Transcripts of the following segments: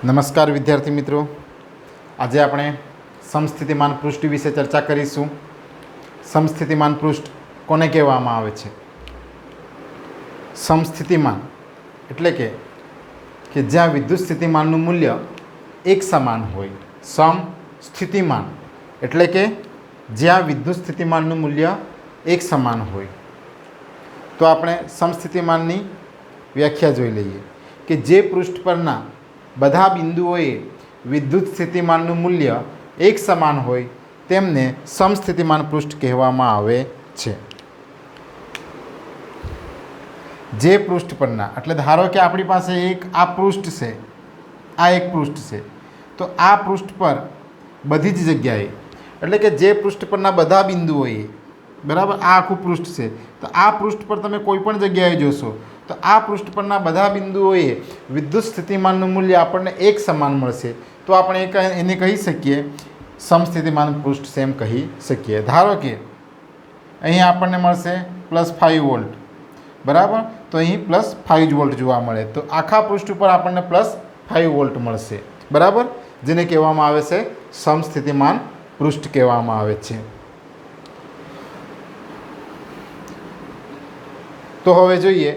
નમસ્કાર વિદ્યાર્થી મિત્રો, આજે આપણે સમસ્થિતિમાન પૃષ્ઠ વિશે ચર્ચા કરીશું. સમસ્થિતિમાન પૃષ્ઠ કોને કહેવામાં આવે છે? સમસ્થિતિમાન એટલે કે જ્યાં વિદ્યુત સ્થિતિમાનનું મૂલ્ય એક સમાન હોય. સમસ્થિતિમાન એટલે કે જ્યાં વિદ્યુત સ્થિતિમાનનું મૂલ્ય એક સમાન હોય. તો આપણે સમસ્થિતિમાનની વ્યાખ્યા જોઈ લઈએ કે જે પૃષ્ઠ પરના બધા બિંદુઓએ વિદ્યુત સ્થિતિમાનનું મૂલ્ય એક સમાન હોય તેમને સમસ્થિતિમાન પૃષ્ઠ કહેવામાં આવે છે. જે પૃષ્ઠ પરના એટલે ધારો કે આપણી પાસે આ પૃષ્ઠ છે, આ એક પૃષ્ઠ છે, તો આ પૃષ્ઠ પર બધી જ જગ્યાએ એટલે કે જે પૃષ્ઠ પરના બધા બિંદુઓએ, બરાબર, આ આખું પૃષ્ઠ છે, તો આ પૃષ્ઠ પર તમે કોઈ પણ જગ્યાએ જોશો તો આ પૃષ્ઠ પરના બધા બિંદુઓએ વિદ્યુત સ્થિતિમાનનું મૂલ્ય આપણને એક સમાન મળશે. તો આપણે એને કહી શકીએ સમસ્થિતિમાન પૃષ્ઠ છે એમ કહી શકીએ. ધારો કે અહીં આપણને મળશે +5 વોલ્ટ, બરાબર, તો અહીં +5 વોલ્ટ જોવા મળે, તો આખા પૃષ્ઠ ઉપર આપણને +5 વોલ્ટ મળશે, બરાબર, જેને કહેવામાં આવે છે સમસ્થિતિમાન પૃષ્ઠ કહેવામાં આવે છે. તો હવે જોઈએ,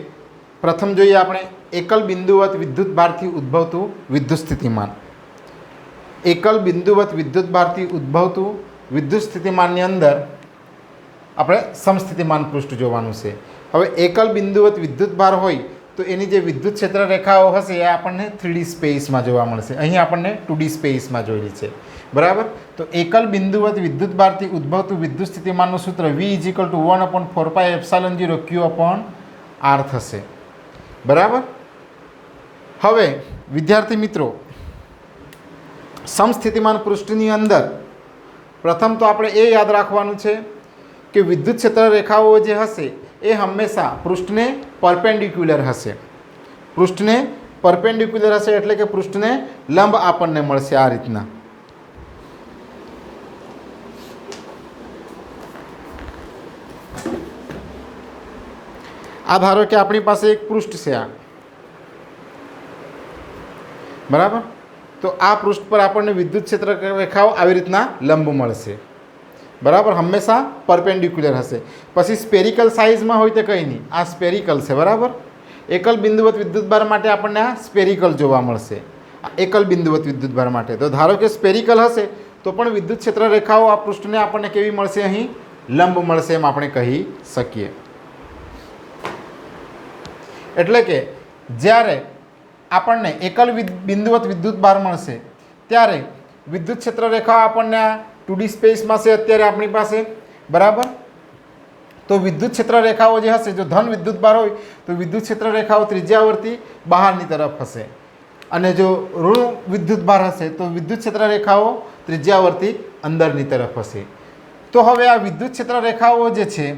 પ્રથમ જોઈએ આપણે એકલ બિંદુવત વિદ્યુત ભારથી ઉદ્ભવતું વિદ્યુત સ્થિતિમાન. એકલ બિંદુવત વિદ્યુત ભારથી ઉદ્ભવતું વિદ્યુત સ્થિતિમાનની અંદર આપણે સમસ્થિતિમાન પૃષ્ઠ જોવાનું છે. હવે એકલ બિંદુવત વિદ્યુત ભાર હોય તો એની જે વિદ્યુત ક્ષેત્ર રેખાઓ હશે એ આપણને 3D સ્પેસમાં જોવા મળશે. અહીં આપણને 2D સ્પેસમાં જોયેલી છે, બરાબર. તો એકલ બિંદુવત વિદ્યુત ભારથી ઉદ્ભવતું વિદ્યુત સ્થિતિમાનનું સૂત્ર V = 1/4πε0 Q/R થશે, બરાબર. હવે વિદ્યાર્થી મિત્રો, સમસ્થિતિમાન પૃષ્ઠની અંદર પ્રથમ તો આપણે એ યાદ રાખવાનું છે કે વિદ્યુત ક્ષેત્ર રેખાઓ જે હશે એ હંમેશા પૃષ્ઠને પરપેન્ડિક્યુલર હશે. પૃષ્ઠને પરપેન્ડિક્યુલર હશે એટલે કે પૃષ્ઠને લંબ આપણને મળશે આ રીતના. આ ધારો કે આપણી પાસે એક પૃષ્ઠ છે, આ, બરાબર. તો આ પૃષ્ઠ પર આપણને વિદ્યુત ક્ષેત્ર રેખાઓ આવી રીતના લંબ મળશે, બરાબર, હંમેશા પરપેન્ડિક્યુલર હશે. પછી સ્પેરિકલ સાઇઝમાં હોય તો કંઈ નહીં, આ સ્પેરિકલ છે, બરાબર. એકલ બિંદુવત વિદ્યુતભાર માટે આપણને આ સ્પેરિકલ જોવા મળશે, એકલ બિંદુવત વિદ્યુતભાર માટે. તો ધારો કે સ્પેરિકલ હશે તો પણ વિદ્યુત ક્ષેત્ર રેખાઓ આ પૃષ્ઠને આપણને કેવી મળશે? અહીં લંબ મળશે એમ આપણે કહી શકીએ. એટલે કે જ્યારે આપણને એકલ બિંદુવત વિદ્યુતભાર મળશે ત્યારે વિદ્યુત ક્ષેત્ર રેખાઓ આપણને આ 2D સ્પેસમાં છે અત્યારે આપણી પાસે, બરાબર. તો વિદ્યુત ક્ષેત્ર રેખાઓ જે હશે, જો ધન વિદ્યુતભાર હોય તો વિદ્યુત ક્ષેત્ર રેખાઓ ત્રિજ્યાવર્તી બહારની તરફ હશે, અને જો ઋણ વિદ્યુતભાર હશે તો વિદ્યુત ક્ષેત્ર રેખાઓ ત્રિજ્યાવર્તી અંદરની તરફ હશે. તો હવે આ વિદ્યુત ક્ષેત્ર રેખાઓ જે છે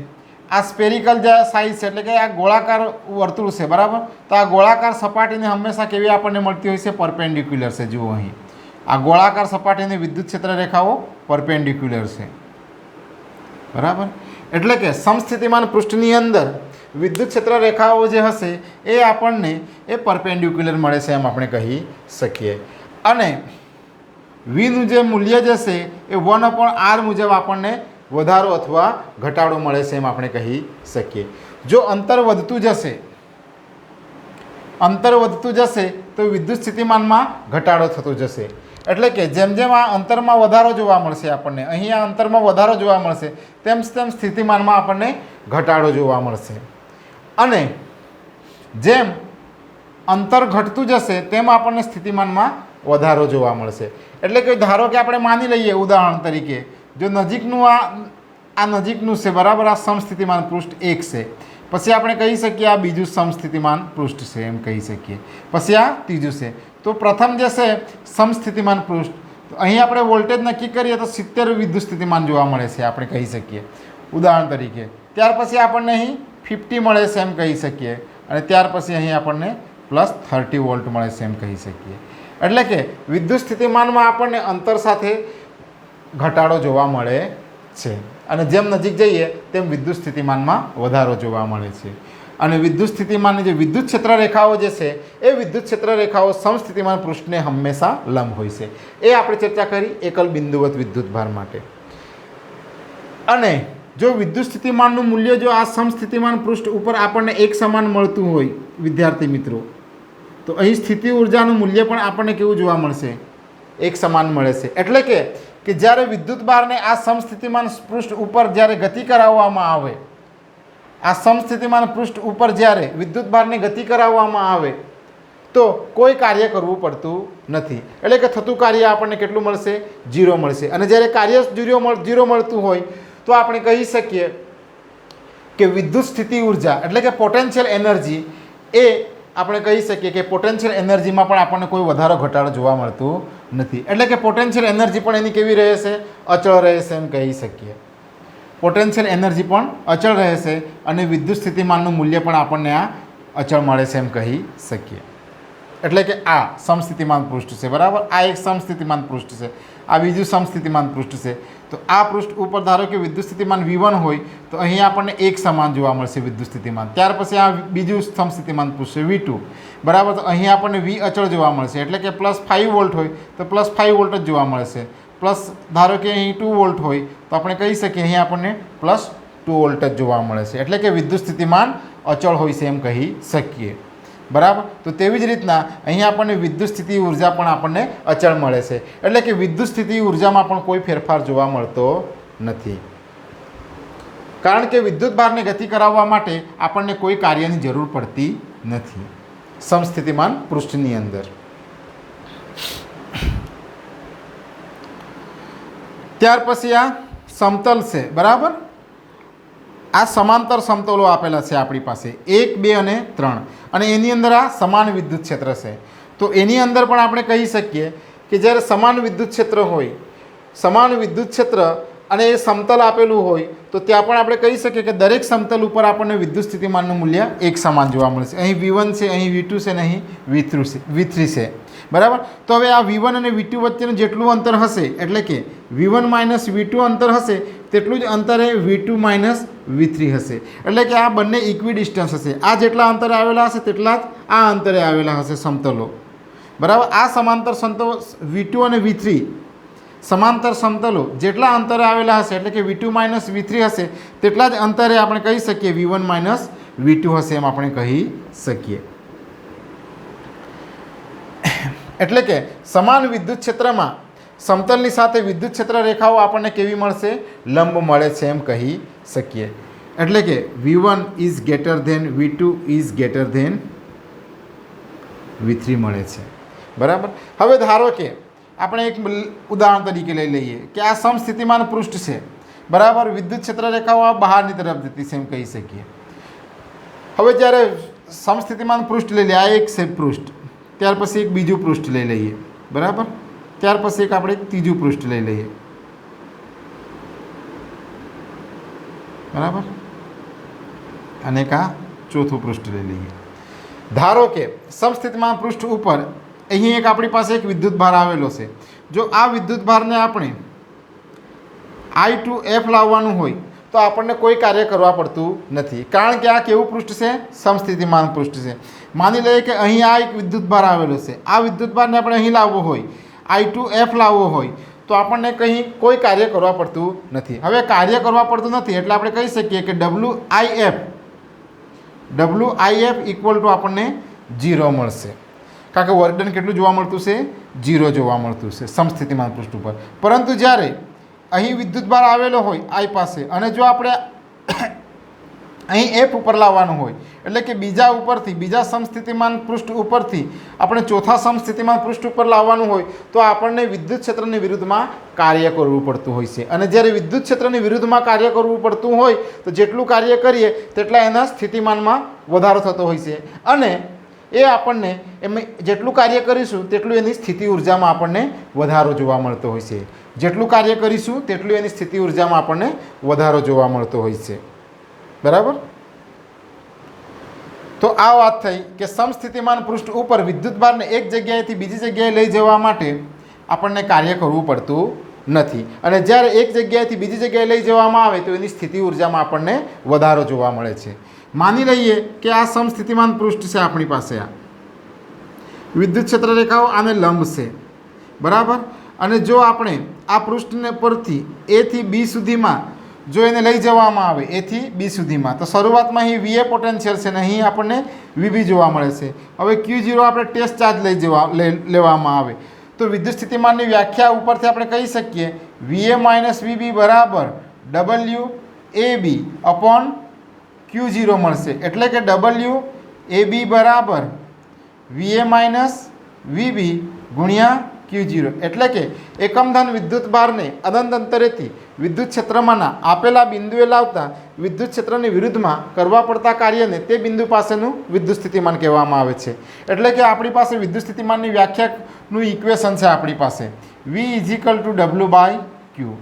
આ સ્પેરિકલ જે સાઇઝ છે એટલે કે આ ગોળાકાર વર્તુળ છે, બરાબર. તો આ ગોળાકાર સપાટીને હંમેશા કેવી આપણને મળતી હોય છે? પરપેન્ડિક્યુલર છે. જુઓ અહીં આ ગોળાકાર સપાટીને વિદ્યુત ક્ષેત્ર રેખાઓ પરપેન્ડિક્યુલર છે, બરાબર. એટલે કે સમસ્થિતિમાન પૃષ્ઠની અંદર વિદ્યુત ક્ષેત્ર રેખાઓ જે હશે એ આપણને એ પરપેન્ડિક્યુલર મળે છે એમ આપણે કહી શકીએ. અને Vનું જે મૂલ્ય જશે એ 1/R મુજબ આપણને વધારો અથવા ઘટાડો મળે છે એમ આપણે કહી શકીએ. જો અંતર વધતું જશે તો વિદ્યુત સ્થિતિમાનમાં ઘટાડો થતો જશે. એટલે કે જેમ જેમ આ અંતરમાં વધારો જોવા મળશે આપણને, અહીં આ અંતરમાં વધારો જોવા મળશે તેમ તેમ સ્થિતિમાનમાં આપણને ઘટાડો જોવા મળશે. અને જેમ અંતર ઘટતું જશે તેમ આપણને સ્થિતિમાનમાં વધારો જોવા મળશે. એટલે કે ધારો કે આપણે માની લઈએ ઉદાહરણ તરીકે, જો નજીકનું આ નજીકનું છે, બરાબર, આ સમસ્થિતિમાન પૃષ્ઠ 1 છે, પછી આપણે કહી શકીએ આ બીજું સમસ્થિતિમાન પૃષ્ઠ છે એમ કહી શકીએ, પછી આ ત્રીજું છે. તો પ્રથમ જે છે સમસ્થિતિમાન પૃષ્ઠ, તો અહીં આપણે વોલ્ટેજ નક્કી કરીએ તો 70 વિદ્યુત સ્થિતિમાન જોવા મળે છે આપણે કહી શકીએ ઉદાહરણ તરીકે. ત્યાર પછી આપણને અહીં 50 મળે છે એમ કહી શકીએ, અને ત્યાર પછી અહીં આપણને +30 વોલ્ટ મળે છે એમ કહી શકીએ. એટલે કે વિદ્યુત સ્થિતિમાનમાં આપણને અંતર સાથે ઘટાડો જોવા મળે છે, અને જેમ નજીક જઈએ તેમ વિદ્યુત સ્થિતિમાનમાં વધારો જોવા મળે છે. અને વિદ્યુત સ્થિતિમાનની જે વિદ્યુત ક્ષેત્ર રેખાઓ જે છે એ વિદ્યુત ક્ષેત્ર રેખાઓ સમસ્થિતિમાન પૃષ્ઠને હંમેશા લંબ હોય છે. એ આપણે ચર્ચા કરી એકલ બિંદુવત વિદ્યુતભાર માટે. અને જો વિદ્યુત સ્થિતિમાનનું મૂલ્ય જો આ સમસ્થિતિમાન પૃષ્ઠ ઉપર આપણને એક સમાન મળતું હોય વિદ્યાર્થી મિત્રો, તો અહીં સ્થિતિ ઉર્જાનું મૂલ્ય પણ આપણને કેવું જોવા મળશે? એક સમાન મળે છે. એટલે કે જ્યારે વિદ્યુતભારને આ સમસ્થિતિમાન પૃષ્ઠ ઉપર જ્યારે ગતિ કરાવવામાં આવે, આ સમસ્થિતિમાન પૃષ્ઠ ઉપર જ્યારે વિદ્યુતભારની ગતિ કરાવવામાં આવે તો કોઈ કાર્ય કરવું પડતું નથી. એટલે કે થતું કાર્ય આપણને કેટલું મળશે? 0 મળશે. અને જ્યારે કાર્ય 0 મળતું હોય તો આપણે કહી શકીએ કે વિદ્યુત સ્થિતિ ઉર્જા એટલે કે પોટેન્શિયલ એનર્જી એ આપણે કહી શકીએ કે પોટેન્શિયલ એનર્જીમાં પણ આપણને કોઈ વધારો ઘટાડો જોવા મળતું નથી. એટલે કે પોટેન્શિયલ એનર્જી પણ એની કેવી રહે છે? અચળ રહે છે એમ કહી શકીએ. પોટેન્શિયલ એનર્જી પણ અચળ રહે છે અને વિદ્યુત સ્થિતિમાનનું મૂલ્ય પણ આપણને આ અચળ મળે છે એમ કહી શકીએ. એટલે કે આ સમસ્થિતિમાન પૃષ્ઠ છે, બરાબર. આ એક સમસ્થિતિમાન પૃષ્ઠ છે, આ બીજું સમસ્થિતિમાન પૃષ્ઠ છે. તો આ પૃષ્ઠ ઉપર ધારો કે વિદ્યુત સ્થિતિમાન V1 હોય તો અહીં આપણને એક સમાન જોવા મળશે વિદ્યુત સ્થિતિમાન. ત્યાર પછી આ બીજું સમસ્થિતિમાન પૃષ્ઠ છે V2, બરાબર. તો અહીં આપણને V અચળ જોવા મળશે. એટલે કે +5 વોલ્ટ હોય તો +5 વોલ્ટ જ જોવા મળશે. પ્લસ ધારો કે અહીં 2 વોલ્ટ હોય તો આપણે કહી શકીએ અહીં આપણને +2 વોલ્ટ જ જોવા મળે છે. એટલે કે વિદ્યુત સ્થિતિમાન અચળ હોય છે એમ કહી શકીએ, બરાબર. તો તેવી જ રીતના અહીં આપણને વિદ્યુત સ્થિતિ ઉર્જા પણ આપણને અચળ મળે છે. એટલે કે વિદ્યુત સ્થિતિ ઉર્જામાં પણ કોઈ ફેરફાર જોવા મળતો નથી, કારણ કે વિદ્યુતભારને ગતિ કરાવવા માટે આપણને કોઈ કાર્યની જરૂર પડતી નથી સમસ્થિતિમાન પૃષ્ઠની અંદર. ત્યાર પછી આ સમતલ છે, બરાબર. આ સમાંતર સમતલો આપેલા છે આપણી પાસે 1, 2 અને 3 અને એની અંદર આ સમાન વિદ્યુત ક્ષેત્ર છે. તો એની અંદર પણ આપણે કહી શકીએ કે જ્યારે સમાન વિદ્યુત ક્ષેત્ર હોય, સમાન વિદ્યુત ક્ષેત્ર અને એ સમતલ આપેલું હોય તો ત્યાં પણ આપણે કહી શકીએ કે દરેક સમતલ ઉપર આપણને વિદ્યુત સ્થિતિમાનનું મૂલ્ય એક સમાન જોવા મળશે. અહીં V1 છે, અહીં V2 છે અને અહીં V3 છે, બરાબર. તો હવે આ V1 અને V2 વચ્ચેનું જેટલું અંતર હશે એટલે કે V1 - V2 અંતર હશે તેટલું જ અંતરે V2 - V3 હશે. એટલે કે આ બંને ઇક્વિ ડિસ્ટન્સ હશે. આ જેટલા અંતરે આવેલા હશે તેટલા જ આ અંતરે આવેલા હશે સમતલો, બરાબર. આ સમાંતર સમતલો V2 અને V3 સમાંતર સમતલો જેટલા અંતરે આવેલા હશે એટલે કે V2 - V3 હશે તેટલા જ અંતરે આપણે કહી શકીએ V1 - V2 હશે એમ આપણે કહી શકીએ. એટલે કે સમાન વિદ્યુત ક્ષેત્રમાં સમતલની સાથે વિદ્યુત ક્ષેત્ર રેખાઓ આપણને કેવી મળશે? લંબ મળે છે એમ કહી શકીએ. એટલે કે V1 is greater than V2 is greater than V3 મળે છે, બરાબર. હવે ધારો કે આપણે એક ઉદાહરણ તરીકે લઈ લઈએ કે આ સમસ્થિતિમાન પૃષ્ઠ છે, બરાબર. વિદ્યુત ક્ષેત્ર રેખાઓ આ બહારની તરફ જતી છે એમ કહી શકીએ. હવે જ્યારે સમસ્થિતિમાન પૃષ્ઠ લઈ લઈએ, આ એક છે પૃષ્ઠ, ત્યાર પછી એક બીજું પૃષ્ઠ લઈ લઈએ, બરાબર. ત્યાર પછી એક આપણે ત્રીજું પૃષ્ઠ લઈ લઈએ, બરાબર. અને એક આ ચોથું પૃષ્ઠ લઈ લઈએ. ધારો કે સમસ્થિતિમાન પૃષ્ઠ ઉપર અહીં એક આપણી પાસે એક વિદ્યુતભાર આવેલો છે. જો આ વિદ્યુતભારને આપણે I2F લાવવાનું હોય તો આપણને કોઈ કાર્ય કરવા પડતું નથી, કારણ કે આ કેવું પૃષ્ઠ છે? સમસ્થિતિમાન પૃષ્ઠ છે. માની લઈએ કે અહીં આ એક વિદ્યુતભાર આવેલો છે. આ વિદ્યુતભારને આપણે અહીં લાવવો હોય, I2F લાવવો હોય તો આપણને કંઈ કોઈ કાર્ય કરવા પડતું નથી. હવે કાર્ય કરવા પડતું નથી એટલે આપણે કહી શકીએ કે WIF ઇક્વલ ટુ આપણને 0 મળશે, કારણ કે વર્ક ડન કેટલું જોવા મળતું છે? 0 જોવા મળતું છે સમસ્થિતિમાન પૃષ્ઠ ઉપર. પરંતુ જ્યારે અહીં વિદ્યુતભાર આવેલો હોય I પાસે અને જો આપણે અહીં F ઉપર લાવવાનું હોય એટલે કે બીજા ઉપરથી, બીજા સમસ્થિતિમાન પૃષ્ઠ ઉપરથી આપણે ચોથા સમસ્થિતિમાન પૃષ્ઠ ઉપર લાવવાનું હોય તો આપણને વિદ્યુત ક્ષેત્રની વિરુદ્ધમાં કાર્ય કરવું પડતું હોય છે. અને જ્યારે વિદ્યુત ક્ષેત્રની વિરુદ્ધમાં કાર્ય કરવું પડતું હોય તો જેટલું કાર્ય કરીએ તેટલા એના સ્થિતિમાનમાં વધારો થતો હોય છે. અને એ આપણને એમ જેટલું કાર્ય કરીશું તેટલું એની સ્થિતિ ઉર્જામાં આપણને વધારો જોવા મળતો હોય છે. જેટલું કાર્ય કરીશું તેટલું એની સ્થિતિ ઉર્જામાં આપણને વધારો જોવા મળતો હોય છે, બરાબર. તો આ વાત થઈ કે સમસ્થિતિમાન પૃષ્ઠ ઉપર વિદ્યુતભારને એક જગ્યાએથી બીજી જગ્યાએ લઈ જવા માટે આપણને કાર્ય કરવું પડતું નથી. અને જ્યારે એક જગ્યાએથી બીજી જગ્યાએ લઈ જવામાં આવે તો એની સ્થિતિ ઉર્જામાં આપણને વધારો જોવા મળે છે. માની લઈએ કે આ સમસ્થિતિમાન પૃષ્ઠ છે આપણી પાસે, આ વિદ્યુત ક્ષેત્ર રેખાઓ આને લંબ છે, બરાબર. અને જો આપણે આ પૃષ્ઠને પરથી એ થી બી સુધીમાં જો એને લઈ જવામાં આવે, એ થી બી સુધીમાં, તો શરૂઆતમાં અહીં વીએ પોટેન્શિયલ છે ને અહીં આપણને વીબી જોવા મળે છે. હવે Q0 આપણે ટેસ્ટ ચાર્જ લેવામાં આવે તો વિદ્યુત સ્થિતિમાનની વ્યાખ્યા ઉપરથી આપણે કહી શકીએ વીએ માઇનસ વીબી બરાબર W A B upon Q0 મળશે. એટલે કે ડબલ્યુ એ બી બરાબર વીએ માઇનસ વીબી ગુણ્યા Q0. એટલે કે એકમધન વિદ્યુત ભારને અનંત અંતરેથી વિદ્યુત ક્ષેત્રમાંના આપેલા બિંદુએ લાવતા વિદ્યુત ક્ષેત્રની વિરુદ્ધમાં કરવા પડતા કાર્યને તે બિંદુ પાસેનું વિદ્યુત સ્થિતિમાન કહેવામાં આવે છે. એટલે કે આપણી પાસે વિદ્યુત સ્થિતિમાનની વ્યાખ્યાનું ઇક્વેશન છે આપણી પાસે V = W/Q,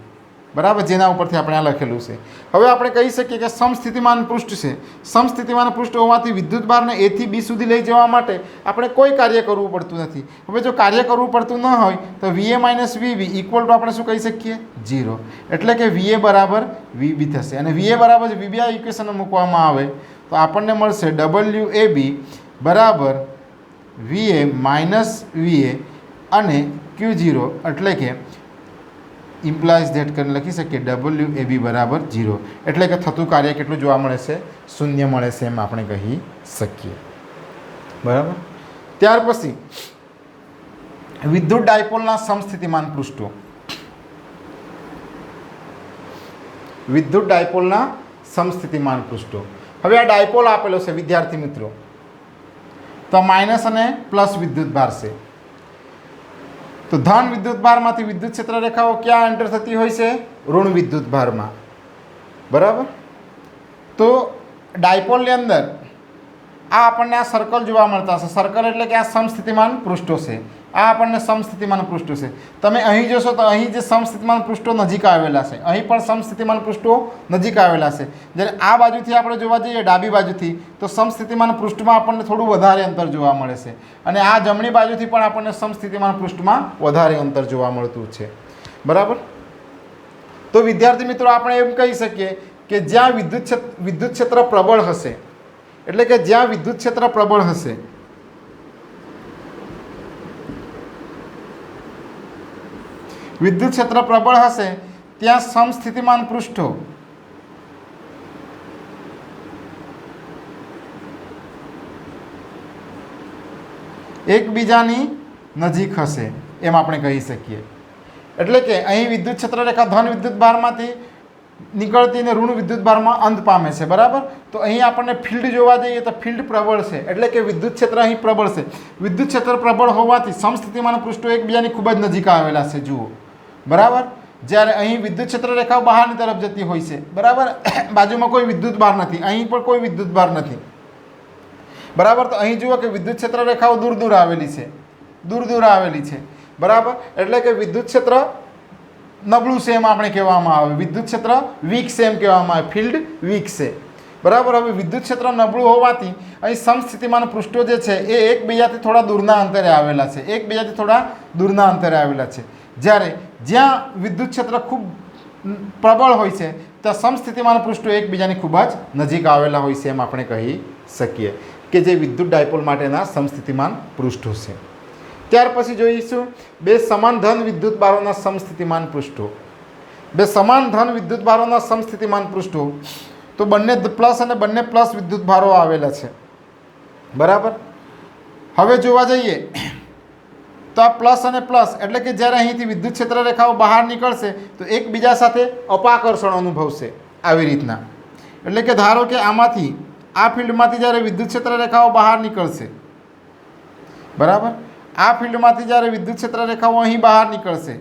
બરાબર, જેના ઉપરથી આપણે આ લખેલું છે. હવે આપણે કહી શકીએ કે સમસ્થિતિમાન પૃષ્ઠ છે. સમસ્થિતિમાન પૃષ્ઠ હોવાથી વિદ્યુત ભારને એ થી બી સુધી લઈ જવા માટે આપણે કોઈ કાર્ય કરવું પડતું નથી. હવે જો કાર્ય કરવું પડતું ન હોય તો વીએ માઇનસ વીબી ઇક્વલ ટુ આપણે શું કહી શકીએ 0. એટલે કે વીએ બરાબર વીબી થશે અને વીએ બરાબર વીબી આ ઇક્વેશનમાં મૂકવામાં આવે તો આપણને મળશે ડબલ્યુ એ બી બરાબર વીએ માઇનસ વીએ અને Q0. એટલે કે ઇમ્પ્લાઇઝ ધેટ કરીને લખી શકીએ ડબલ્યુ એ બી બરાબર 0. એટલે કે થતું કાર્ય કેટલું જોવા મળે છે? શૂન્ય મળે છે એમ આપણે કહી શકીએ, બરાબર. ત્યાર પછી વિદ્યુત ડાયપોલના સમસ્થિતિમાન પૃષ્ઠો. વિદ્યુત ડાયપોલના સમસ્થિતિમાન પૃષ્ઠો. હવે આ ડાયપોલ આપેલો છે વિદ્યાર્થી મિત્રો, તો માઇનસ અને પ્લસ વિદ્યુત ભાર છે. તો ધન વિદ્યુત ભારમાંથી વિદ્યુત ક્ષેત્ર રેખાઓ ક્યાં એન્ટર થતી હોય છે? ઋણ વિદ્યુત ભારમાં, બરાબર. તો ડાયપોલની અંદર આ આપણને આ સર્કલ જોવા મળતા હશે. સર્કલ એટલે કે આ સમસ્થિતિમાન પૃષ્ઠો છે. આ આપણને સમસ્થિતિમાન પૃષ્ઠો છે. તમે અહીં જોશો તો અહીં જે સમસ્થિતિમાન પૃષ્ઠો નજીક આવેલા છે, અહીં પણ સમસ્થિતિમાન પૃષ્ઠો નજીક આવેલા છે. જ્યારે આ બાજુથી આપણે જોવા જઈએ ડાબી બાજુથી તો સમસ્થિતિમાન પૃષ્ઠમાં આપણને થોડું વધારે અંતર જોવા મળે છે અને આ જમણી બાજુથી પણ આપણને સમસ્થિતિમાન પૃષ્ઠમાં વધારે અંતર જોવા મળતું છે, બરાબર. તો વિદ્યાર્થી મિત્રો આપણે એમ કહી શકીએ કે જ્યાં વિદ્યુત ક્ષેત્ર પ્રબળ હશે, એટલે કે જ્યાં વિદ્યુત ક્ષેત્ર પ્રબળ હશે વિદ્યુત ક્ષેત્ર પ્રબળ હશે ત્યાં સમસ્થિતિમાન પૃષ્ઠો એકબીજાની નજીક હશે એમ આપણે કહી શકીએ. એટલે કે અહીં વિદ્યુત ક્ષેત્ર રેખા ધન વિદ્યુત ભારમાંથી નીકળતી ને ઋણ વિદ્યુત ભારમાં અંત પામે છે, બરાબર. તો અહીં આપણને ફિલ્ડ જોવા જઈએ તો ફિલ્ડ પ્રબળ છે, એટલે કે વિદ્યુત ક્ષેત્ર અહીં પ્રબળ છે. વિદ્યુત ક્ષેત્ર પ્રબળ હોવાથી સમસ્થિતિમાન પૃષ્ઠો એકબીજાની ખૂબ જ નજીક આવેલા છે, જુઓ, બરાબર. જ્યારે અહીં વિદ્યુત ક્ષેત્ર રેખાઓ બહારની તરફ જતી હોય છે, બરાબર, બાજુમાં કોઈ વિદ્યુત ભાર નથી, અહીં પણ કોઈ વિદ્યુત ભાર નથી, બરાબર. તો અહીં જુઓ કે વિદ્યુત ક્ષેત્ર રેખાઓ દૂર દૂર આવેલી છે, દૂર દૂર આવેલી છે, બરાબર. એટલે કે વિદ્યુત ક્ષેત્ર નબળું છે એમ આપણે કહેવામાં આવે, વિદ્યુત ક્ષેત્ર વીક છે એમ કહેવામાં આવે, ફિલ્ડ વીક છે, બરાબર. હવે વિદ્યુત ક્ષેત્ર નબળું હોવાથી અહીં સમસ્થિતિમાન પૃષ્ઠો જે છે એ એકબીજાથી થોડા દૂરના અંતરે આવેલા છે, એકબીજાથી થોડા દૂરના અંતરે આવેલા છે. જ્યારે જ્યાં વિદ્યુત ક્ષેત્ર ખૂબ પ્રબળ હોય છે ત્યાં સમસ્થિતિમાન પૃષ્ઠો એકબીજાની ખૂબ જ નજીક આવેલા હોય છે એમ આપણે કહી શકીએ કે જે વિદ્યુત ડાયપોલ માટેના સમસ્થિતિમાન પૃષ્ઠો છે. ત્યાર પછી જોઈશું બે સમાન ધન વિદ્યુત ભારોના સમસ્થિતિમાન પૃષ્ઠો. બે સમાન ધન વિદ્યુત ભારોના સમસ્થિતિમાન પૃષ્ઠો તો બંને પ્લસ અને બંને પ્લસ વિદ્યુત ભારો આવેલા છે, બરાબર. હવે જોવા જઈએ તો આ પ્લસ અને પ્લસ એટલે કે જ્યારે અહીંથી વિદ્યુત ક્ષેત્ર રેખાઓ બહાર નીકળશે તો એકબીજા સાથે અપાકર્ષણ અનુભવશે, આવી રીતના. એટલે કે ધારો કે આમાંથી આ ફિલ્ડમાંથી જ્યારે વિદ્યુત ક્ષેત્ર રેખાઓ બહાર નીકળશે, બરાબર, આ ફિલ્ડમાંથી જ્યારે વિદ્યુત ક્ષેત્ર રેખાઓ અહીં બહાર નીકળશે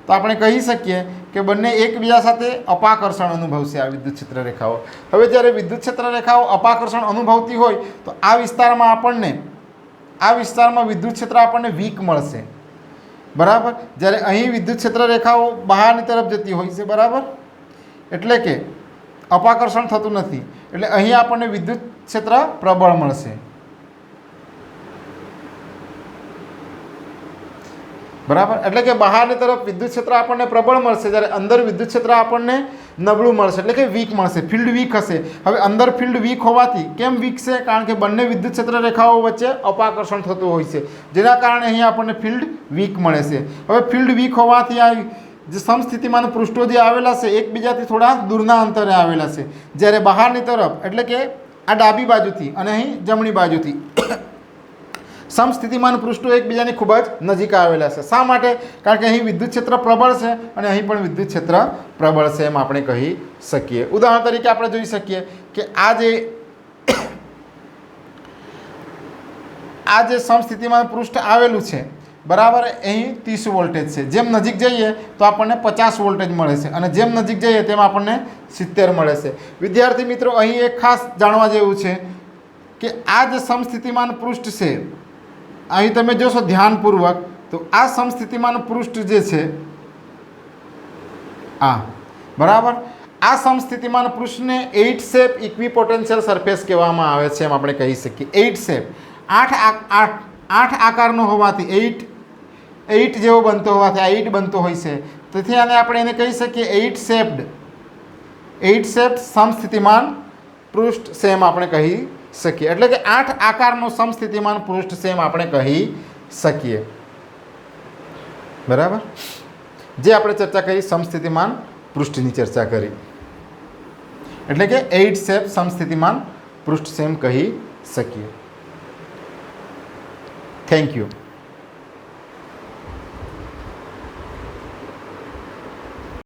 તો આપણે કહી શકીએ કે બંને એકબીજા સાથે અપાકર્ષણ અનુભવશે આ વિદ્યુત ક્ષેત્ર રેખાઓ. હવે જ્યારે વિદ્યુત ક્ષેત્ર રેખાઓ અપાકર્ષણ અનુભવતી હોય તો આ વિસ્તારમાં વિદ્યુત ક્ષેત્ર આપણને વીક મળશે, બરાબર. જ્યારે અહીં વિદ્યુત ક્ષેત્ર રેખાઓ બહારની તરફ જતી હોય છે, બરાબર, એટલે કે અપાકર્ષણ થતું નથી, એટલે અહીં આપણને વિદ્યુત ક્ષેત્ર પ્રબળ મળશે. બરાબર, એટલે કે બહારની તરફ વિદ્યુત ક્ષેત્ર આપણને પ્રબળ મળશે, જ્યારે અંદર વિદ્યુત ક્ષેત્ર આપણને નબળું મળશે, એટલે કે વીક મળશે, ફિલ્ડ વીક હશે. હવે અંદર ફિલ્ડ વીક હોવાથી કેમ વીક છે? કારણ કે બંને વિદ્યુત ક્ષેત્ર રેખાઓ વચ્ચે અપાકર્ષણ થતું હોય છે, જેના કારણે અહીં આપણને ફિલ્ડ વીક મળે છે. હવે ફિલ્ડ વીક હોવાથી આ જે સમસ્થિતિમાન પૃષ્ઠો જે આવેલા છે એકબીજાથી થોડા દૂરના અંતરે આવેલા છે, જ્યારે બહારની તરફ એટલે કે આ ડાબી બાજુથી અને અહીં જમણી બાજુથી સમસ્થિતિમાન પૃષ્ઠો એકબીજાની ખૂબ જ નજીક આવેલા છે. શા માટે? કારણ કે અહીં વિદ્યુત ક્ષેત્ર પ્રબળ છે અને અહીં પણ વિદ્યુત ક્ષેત્ર પ્રબળ છે, એમ આપણે કહી શકીએ. ઉદાહરણ તરીકે આપણે જોઈ શકીએ કે આ જે સમસ્થિતિમાન પૃષ્ઠ આવેલું છે, બરાબર, અહીં 30 વોલ્ટેજ છે. જેમ નજીક જઈએ તો આપણને 50 વોલ્ટેજ મળે છે અને જેમ નજીક જઈએ તેમ આપણને 70 મળે છે. વિદ્યાર્થી મિત્રો, અહીં એક ખાસ જાણવા જેવું છે કે આ જે સમસ્થિતિમાન પૃષ્ઠ છે, અહીં તમે જોશો ધ્યાનપૂર્વક તો આ સમસ્થિતિમાન પૃષ્ઠ જે છે આ, બરાબર, આ સમસ્થિતિમાન પૃષ્ઠને 8 શેપ ઇક્વિપોટેન્શિયલ સરફેસ કહેવામાં આવે છે, એમ આપણે કહી શકીએ. 8 શેપ, 8 આકારનો હોવાથી 8 જેવો બનતો હોવાથી આ 8 બનતો હોય છે, તેથી આને આપણે એને કહી શકીએ 8 શેપ્ડ સમસ્થિતિમાન પૃષ્ઠ છે, એમ આપણે કહી શકીએ. એટલે કે 8 આકારનો સમસ્થિતિમાન પૃષ્ઠ છે, એમ આપણે કહી શકીએ. બરાબર, જે આપણે ચર્ચા કરી સમસ્થિતિમાન પૃષ્ઠની ચર્ચા કરી, એટલે કે 8 શેપ સમસ્થિતિમાન પૃષ્ઠ છે, એમ કહી શકીએ. Thank you.